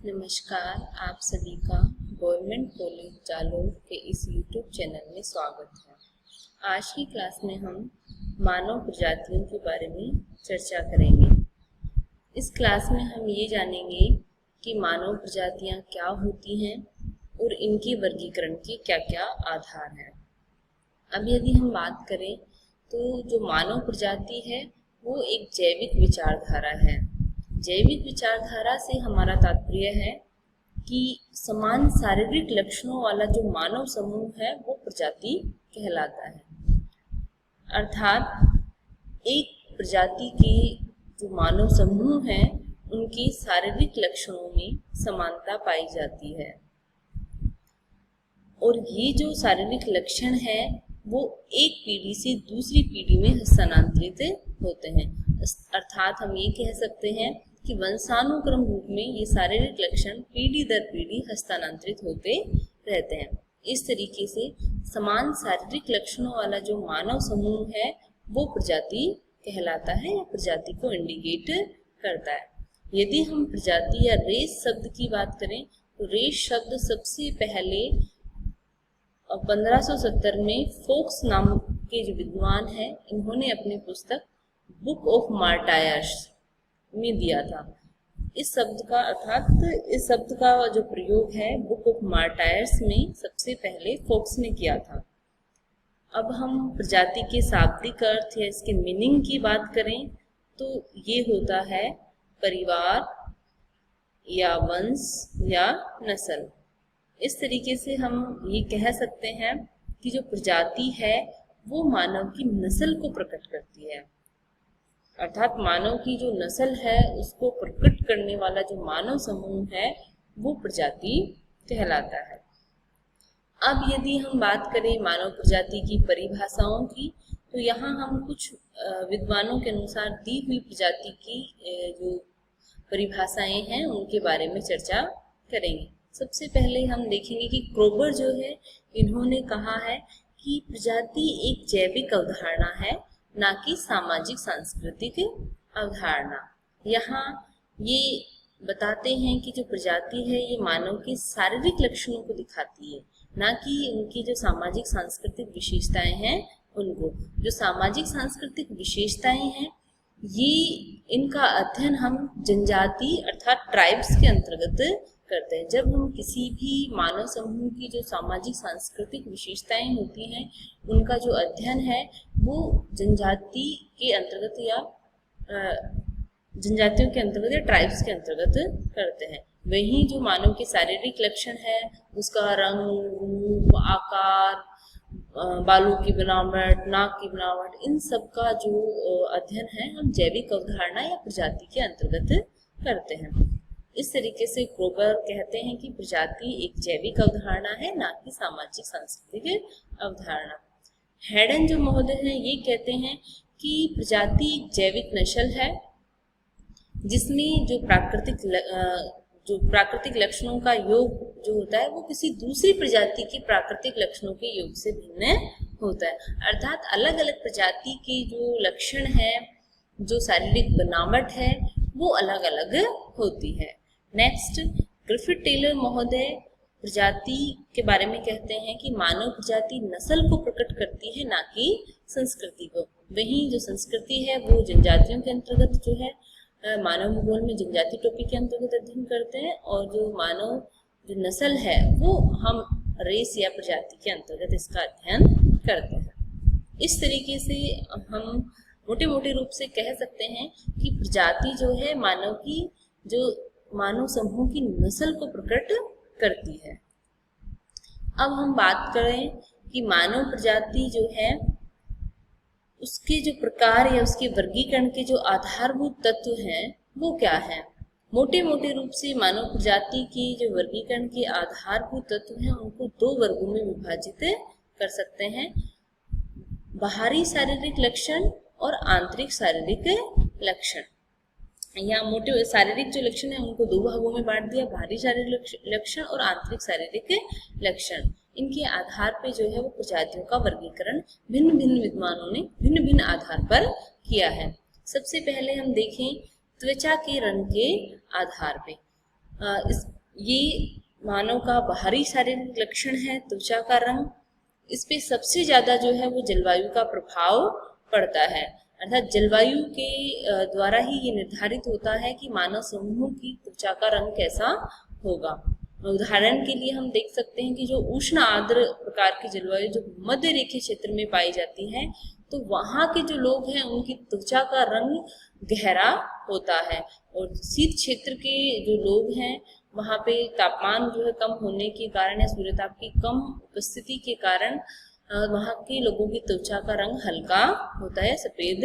नमस्कार, आप सभी का गवर्नमेंट कॉलेज जालोर के इस यूट्यूब चैनल में स्वागत है। आज की क्लास में हम मानव प्रजातियों के बारे में चर्चा करेंगे। इस क्लास में हम ये जानेंगे कि मानव प्रजातियां क्या होती हैं और इनके वर्गीकरण के क्या-क्या आधार हैं। अब यदि हम बात करें तो जो मानव प्रजाति है वो एक जैविक विचारधारा है। जैविक विचारधारा से हमारा तात्पर्य है कि समान शारीरिक लक्षणों वाला जो मानव समूह है वो प्रजाति कहलाता है। अर्थात एक प्रजाति के जो मानव समूह हैं उनके शारीरिक लक्षणों में समानता पाई जाती है और ये जो शारीरिक लक्षण है वो एक पीढ़ी से दूसरी पीढ़ी में हस्तांतरित होते हैं। अर्थात हम ये कह सकते हैं कि वंशानुक्रम रूप में ये शारीरिक लक्षण पीढ़ी दर पीढ़ी हस्तांतरित होते रहते हैं। इस तरीके से समान शारीरिक लक्षणों वाला जो मानव समूह है वो प्रजाति कहलाता है या प्रजाति को इंडिकेट करता है। यदि हम प्रजाति या रेस शब्द की बात करें तो रेस शब्द सबसे पहले 1570 में फोक्स नाम के जो विद्वान हैं इन्होंने अपनी पुस्तक बुक ऑफ मार्टायर्स में दिया था। इस शब्द का जो प्रयोग है बुक ऑफ मार्टायर्स में सबसे पहले फोक्स ने किया था। अब हम प्रजाति के शाब्दिक अर्थ या इसके मीनिंग की बात करें तो ये होता है परिवार या वंश या नस्ल। इस तरीके से हम ये कह सकते हैं कि जो प्रजाति है वो मानव की नस्ल को प्रकट करती है। अर्थात मानव की जो नस्ल है उसको प्रकट करने वाला जो मानव समूह है वो प्रजाति कहलाता है। अब यदि हम बात करें मानव प्रजाति की परिभाषाओं की तो यहाँ हम कुछ विद्वानों के अनुसार दी हुई प्रजाति की जो परिभाषाएं हैं उनके बारे में चर्चा करेंगे। सबसे पहले हम देखेंगे कि क्रोबर जो है इन्होंने कहा है कि प्रजाति एक जैविक अवधारणा है ना कि सामाजिक सांस्कृतिक अवधारणा। यहाँ ये बताते हैं कि जो प्रजाति है ये मानव के शारीरिक लक्षणों को दिखाती है ना कि उनकी जो सामाजिक सांस्कृतिक विशेषताएं हैं उनको। जो सामाजिक सांस्कृतिक विशेषताएं हैं ये इनका अध्ययन हम जनजाति अर्थात ट्राइब्स के अंतर्गत करते हैं। जब हम किसी भी मानव समूह की जो सामाजिक सांस्कृतिक विशेषताएं होती हैं उनका जो अध्ययन है वो जनजाति के अंतर्गत या जनजातियों के अंतर्गत या ट्राइब्स के अंतर्गत करते हैं। वहीं जो मानव के शारीरिक लक्षण है उसका रंग, रूप, आकार, बालों की बनावट, नाक की बनावट, इन सब का जो अध्ययन है हम जैविक अवधारणा या प्रजाति के अंतर्गत करते हैं। इस तरीके से क्रोबर कहते हैं कि प्रजाति एक जैविक अवधारणा है ना कि सामाजिक सांस्कृतिक अवधारणा। हेडन जो महोदय हैं ये कहते हैं कि प्रजाति एक जैविक नस्ल है जिसमें जो प्राकृतिक लक्षणों का योग जो होता है वो किसी दूसरी प्रजाति के प्राकृतिक लक्षणों के योग से भिन्न होता है। अर्थात अलग अलग प्रजाति के जो लक्षण है, जो शारीरिक बनावट है वो अलग अलग होती है। नेक्स्ट, ग्रिफिथ टेलर महोदय प्रजाति के बारे में कहते हैं कि मानव प्रजाति नस्ल को प्रकट करती है ना कि संस्कृति को। वहीं जो संस्कृति है वो जनजातियों के अंतर्गत जो है मानव भूगोल में जनजाति टॉपिक के अंतर्गत अध्ययन करते हैं और जो मानव जो नस्ल है वो हम रेस या प्रजाति के अंतर्गत इसका अध्ययन करते हैं। इस तरीके से हम मोटे मोटे रूप से कह सकते हैं कि प्रजाति जो है मानव की जो मानव समूह की नस्ल को प्रकट करती है। अब हम बात करें कि मानव प्रजाति जो है उसके जो प्रकार या उसके वर्गीकरण के जो आधारभूत तत्व हैं वो क्या है। मोटे मोटे रूप से मानव प्रजाति की जो वर्गीकरण के आधारभूत तत्व हैं उनको दो वर्गों में विभाजित कर सकते हैं, बाहरी शारीरिक लक्षण और आंतरिक शारीरिक लक्षण। यहाँ मोटे शारीरिक जो लक्षण है उनको दो भागों में बांट दिया, बाहरी शारीरिक लक्षण और आंतरिक शारीरिक लक्षण। इनके आधार पे जो है वो प्रजातियों का वर्गीकरण भिन्न भिन्न विद्वानों ने भिन्न भिन्न आधार पर किया है। सबसे पहले हम देखें त्वचा के रंग के आधार पे। ये मानव का बाहरी शारीरिक लक्षण है त्वचा का रंग। इस पे सबसे ज्यादा जो है वो जलवायु का प्रभाव पड़ता है, अर्थात जलवायु के द्वारा ही ये निर्धारित होता है कि मानव समूह की त्वचा का रंग कैसा होगा। उदाहरण के लिए हम देख सकते हैं कि जो उष्ण आर्द्र प्रकार की जलवायु जो मध्य रेखीय क्षेत्र में पाई जाती है, तो वहाँ के जो लोग हैं उनकी त्वचा का रंग गहरा होता है, और शीत क्षेत्र के जो लोग हैं वहाँ पे तापमान जो है कम होने के कारण या सूर्यताप की कम उपस्थिति के कारण वहाँ के लोगों की त्वचा का रंग हल्का होता है, सफेद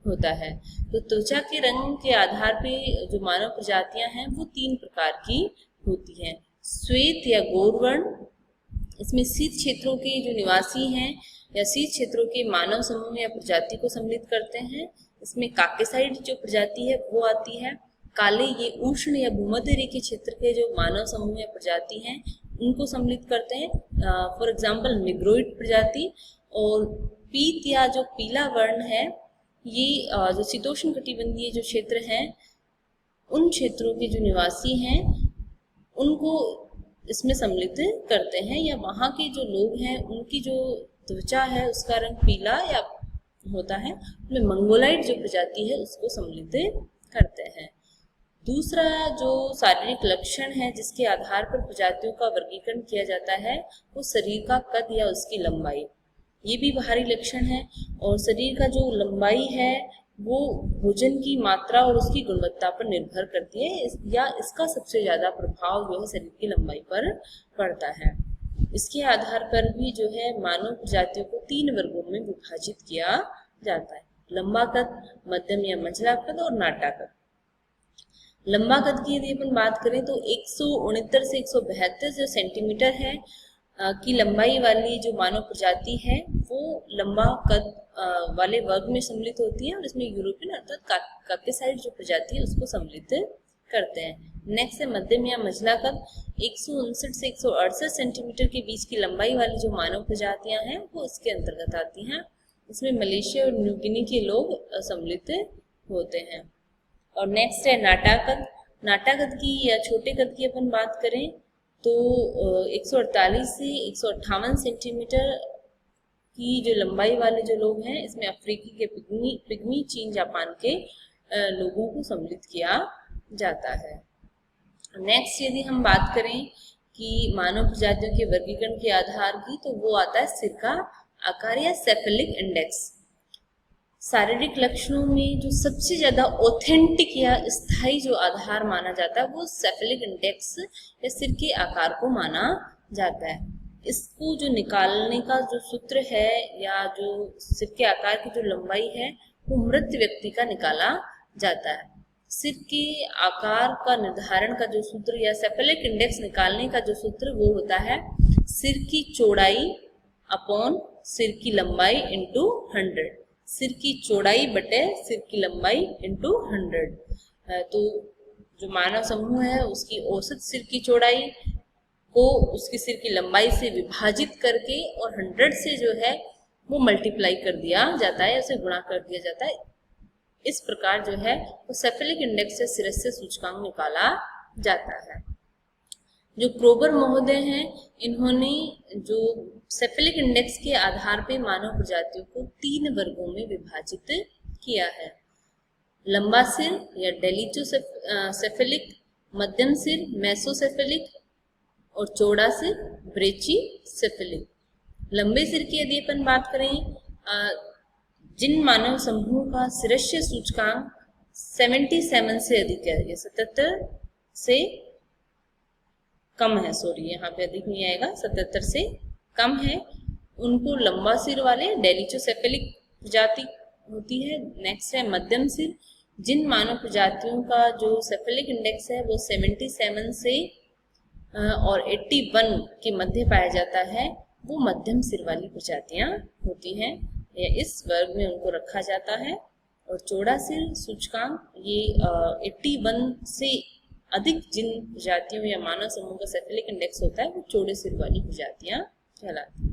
होता है। तो त्वचा के रंग के आधार पे जो मानव प्रजातियां हैं वो 3 प्रकार की होती हैं। श्वेत या गौरवर्ण, इसमें शीत क्षेत्रों के जो निवासी हैं या शीत क्षेत्रों के मानव समूह या प्रजाति को सम्मिलित करते हैं। इसमें काकेसाइड जो प्रजाति है वो आती है। काले ये उष्ण या भूमध्य रेखीय क्षेत्र के जो मानव समूह या प्रजाति हैं उनको सम्मिलित करते हैं, फॉर एग्जाम्पल निग्रोइड प्रजाति। और पीत या जो पीला वर्ण है ये जो शीतोष्ण कटिबंधीय जो क्षेत्र हैं उन क्षेत्रों के जो निवासी हैं उनको इसमें सम्मिलित करते हैं, या वहाँ के जो लोग हैं उनकी जो त्वचा है उसका रंग पीला या होता है, उसमें मंगोलाइड जो प्रजाति है उसको सम्मिलित करते हैं। दूसरा जो शारीरिक लक्षण है जिसके आधार पर प्रजातियों का वर्गीकरण किया जाता है वो शरीर का कद या उसकी लंबाई। ये भी बाहरी लक्षण है, और शरीर का जो लंबाई है वो भोजन की मात्रा और उसकी गुणवत्ता पर निर्भर करती है, या इसका सबसे ज्यादा प्रभाव जो है शरीर की लंबाई पर पड़ता है। इसके आधार पर भी जो है मानव प्रजातियों को 3 वर्गों में विभाजित किया जाता है, लंबा कद, मध्यम या मझला कद और नाटा कद। लंबा कद की यदि अपन बात करें तो 169 से 172 जो सेंटीमीटर है की लंबाई वाली जो मानव प्रजाति है वो लंबा कद वाले वर्ग में सम्मिलित होती है, और इसमें यूरोपियन अर्थात काकेसाइड जो प्रजाति है उसको सम्मिलित करते हैं। नेक्स्ट है मध्यम या मझला कद, 159 से 168 सेंटीमीटर के बीच की लंबाई वाली जो मानव प्रजातियां हैं वो इसके अंतर्गत आती हैं। इसमें मलेशिया और न्यू गिनी के लोग सम्मिलित होते हैं। और नेक्स्ट है नाटा कद। नाटा कद की या छोटे कद की अपन बात करें तो 148 से 158 सेंटीमीटर की जो लंबाई वाले जो लोग हैं इसमें अफ्रीकी के पिग्मी, चीन, जापान के लोगों को सम्मिलित किया जाता है। नेक्स्ट यदि हम बात करें कि मानव प्रजातियों के वर्गीकरण के आधार की, तो वो आता है सिर का आकार या सेफेलिक इंडेक्स। शारीरिक लक्षणों में जो सबसे ज्यादा ऑथेंटिक या स्थायी जो आधार माना जाता है वो सेफेलिक इंडेक्स या सिर के आकार को माना जाता है। इसको जो निकालने का जो सूत्र है या जो सिर के आकार की जो लंबाई है वो मृत व्यक्ति का निकाला जाता है। सिर के आकार का निर्धारण का जो सूत्र या सेफेलिक इंडेक्स निकालने का जो सूत्र वो होता है सिर की चौड़ाई अपॉन सिर की लंबाई इंटू 100। सिर की चौड़ाई बटे सिर की लंबाई इंटू 100। तो जो मानव समूह है उसकी औसत सिर की चौड़ाई को उसकी सिर की लंबाई से विभाजित करके और 100 से जो है वो मल्टीप्लाई कर दिया जाता है, उसे गुणा कर दिया जाता है। इस प्रकार जो है वो सेफेलिक इंडेक्स से शिरस्त्र सूचकांक निकाला जाता है। जो क्रोबर महोदय हैं इन्होंने जो सेफेलिक इंडेक्स के आधार पे मानव प्रजातियों को 3 वर्गों में विभाजित किया है, लंबा सिर या डेलिटोसेफेलिक, मध्यम सिर मेसोसेफेलिक और चौड़ा सिर ब्रेचिसेफेलिक। लंबे सिर की यदि अपन बात करें, जिन मानव समूह का शिरस्त्र सूचकांक 77 से अधिक है या 77 से कम है, सॉरी यहाँ पे अधिक नहीं आएगा, 77 से कम है, उनको लंबा सिर वाले डेलिटोसेफेलिक प्रजाति होती है। नेक्स्ट है मध्यम सिर। जिन मानव प्रजातियों का जो सेफेलिक इंडेक्स है वो 77 से और 81 के मध्य पाया जाता है, वो मध्यम सिर वाली प्रजातियां होती हैं, या इस वर्ग में उनको रखा जाता है। और चौड़ा सिर सूचकांक ये 81 से अधिक जिन प्रजातियों या मानव समूह का सेफेलिक इंडेक्स होता है वो चौड़े सिर वाली प्रजातियां कहलाती हैं।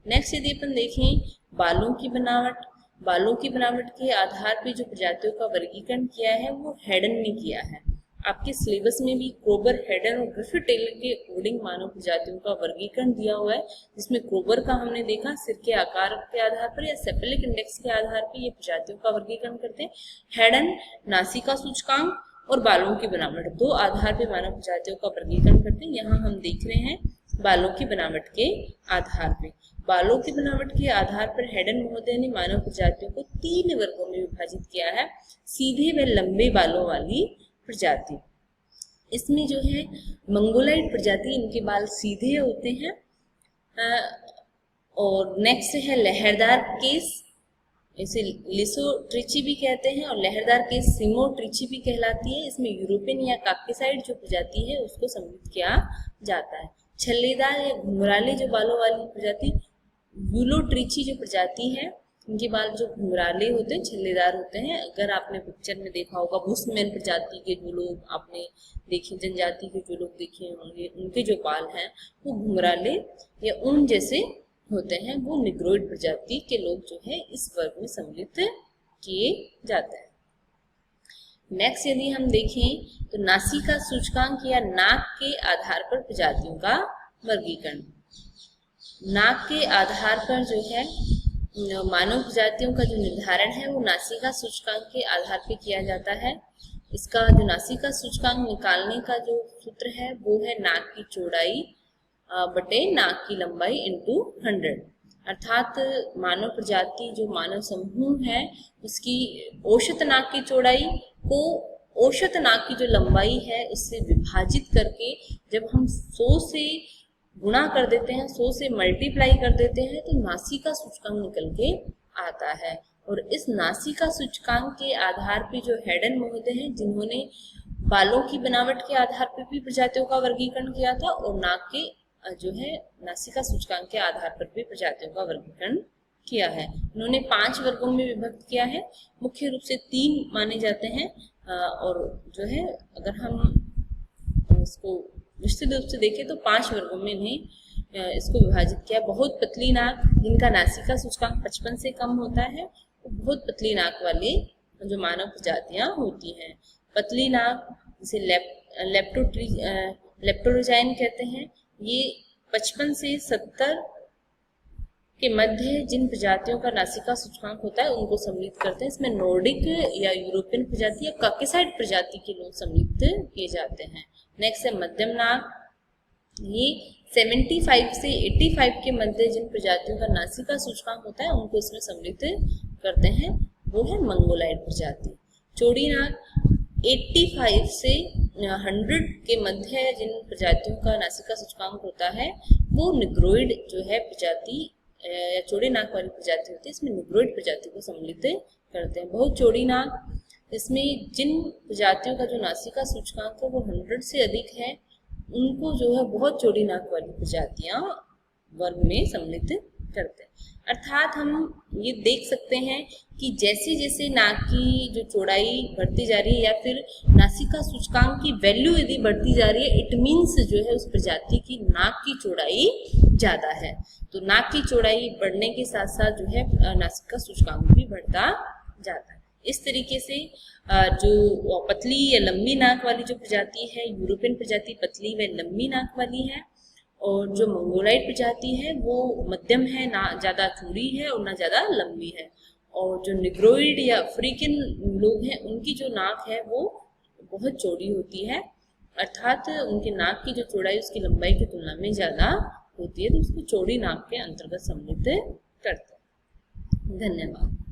नेक्स्ट यदि अपन देखें बालों की बनावट, बालों की बनावट के आधार पर जो प्रजातियों का वर्गीकरण किया है वो हेडन ने किया है। आपके सिलेबस में भी क्रोबर, हेडन और ग्रिफिथ टेलर के अकॉर्डिंग मानव प्रजातियों का वर्गीकरण दिया हुआ है, जिसमें क्रोबर का हमने देखा सिर के आकार के आधार पर या सेपेलिक इंडेक्स के आधार पर ये प्रजातियों का वर्गीकरण करते हैं। हेडन नासिका सूचकांक और बालों की बनावट, दो आधार पर मानव प्रजातियों का वर्गीकरण करते हैं। यहाँ हम देख रहे हैं बालों की बनावट के आधार पर। बालों की बनावट के आधार पर हेडन महोदय ने मानव प्रजातियों को 3 वर्गों में विभाजित किया है। सीधे व लंबे बालों वाली प्रजाति, इसमें जो है मंगोलाइड प्रजाति, इनके बाल सीधे होते हैं। और नेक्स्ट है लहरदार केस, इसे लिसोट्रिची भी कहते हैं, और लहरदार केस सिमोट्रिची भी कहलाती है। इसमें यूरोपियन या काकेसाइड जो प्रजाति है उसको सम्मिलित किया जाता है। छल्लेदार या घुंघराले जो बालों वाली प्रजाति यूलोट्रिची जो प्रजाति है, इनके बाल जो घुंघराले होते हैं, छल्लेदार होते हैं। अगर आपने पिक्चर में देखा होगा बुशमैन प्रजाति के जो लोग आपने देखे, जनजाति के जो लोग देखे होंगे, उनके जो बाल हैं वो घुंघराले या ऊन जैसे होते हैं। वो निग्रोइड प्रजाति के लोग जो है इस वर्ग में सम्मिलित किए जाते हैं। नेक्स्ट यदि हम देखें तो नासिका सूचकांक या नाक के आधार पर प्रजातियों का वर्गीकरण। नाक के आधार पर जो है मानव प्रजातियों का जो निर्धारण है वो नासिका सूचकांक के आधार पर किया जाता है। इसका जो नासिका सूचकांक निकालने का जो सूत्र है वो है नाक की चौड़ाई बटे नाक की लंबाई इंटू 100, अर्थात मानव प्रजाति जो मानव समूह है उसकी औसत नाक की चौड़ाई को औसत नाक की जो लंबाई है उससे विभाजित करके जब हम 100 से गुणा कर देते हैं, 100 से मल्टीप्लाई कर देते हैं, तो नासिका सूचकांक निकल के आता है। और इस नासिका सूचकांक के आधार पे जो हेडन महोदय हैं, जिन्होंने बालों की बनावट के आधार पर भी प्रजातियों का वर्गीकरण किया था और नाक के जो है नासिका सूचकांक के आधार पर भी प्रजातियों का वर्गीकरण किया है। उन्होंने 5 वर्गों में विभक्त किया है। मुख्य रूप से 3 माने जाते हैं और जो है अगर हम इसको निश्चित रूप से देखें तो 5 वर्गों में इन्हें इसको विभाजित किया। बहुत पतली नाक, जिनका नासिका सूचकांक 55 से कम होता है, वो बहुत पतली नाक वाली जो मानव प्रजातियां होती हैं। पतली नाक जिसे लेप्टोरोजाइन कहते हैं, ये 55 से 70 के मध्य जिन प्रजातियों का नासिका सूचकांक होता है उनको सम्मिलित करते हैं। इसमें नॉर्डिक या यूरोपियन प्रजाति या काकेसाइड प्रजाति के लोग सम्मिलित किए जाते हैं। नेक्स्ट है मध्यम नाक, ये 75 से 85 के मध्य जिन प्रजातियों का नासिका सूचकांक होता है उनको इसमें सम्मिलित करते हैं, वो है मंगोलाइड प्रजाति। चौड़ी नाक 85 से 100 के मध्य जिन प्रजातियों का नासिका सूचकांक होता है वो निग्रोइड जो है प्रजाति या चौड़ी नाक वाली प्रजाति होती है। इसमें निग्रोइड प्रजाति को सम्मिलित करते हैं। बहुत चौड़ी नाक, इसमें जिन प्रजातियों का जो नासिका सूचकांक है वो 100 से अधिक है, उनको जो है बहुत चौड़ी नाक वाली प्रजातियां वर्ग में सम्मिलित करते हैं। अर्थात हम ये देख सकते हैं कि जैसे जैसे नाक की जो चौड़ाई बढ़ती जा रही है या फिर नासिका सूचकांक की वैल्यू यदि बढ़ती जा रही है, इट मीन्स जो है उस प्रजाति की नाक की चौड़ाई ज्यादा है। तो नाक की चौड़ाई बढ़ने के साथ साथ जो है नासिका सूचकांक भी बढ़ता जाता है। इस तरीके से जो पतली या लंबी नाक वाली जो प्रजाति है, यूरोपियन प्रजाति पतली व लंबी नाक वाली है, और जो मंगोलाइड प्रजाति है वो मध्यम है, ना ज़्यादा चौड़ी है और ना ज़्यादा लंबी है। और जो निग्रोइड या अफ्रीकन लोग हैं उनकी जो नाक है वो बहुत चौड़ी होती है, अर्थात उनके नाक की जो चौड़ाई उसकी लंबाई की तुलना में ज़्यादा होती है, तो उसको चौड़ी नाक के अंतर्गत सम्मिलित करते हैं। धन्यवाद।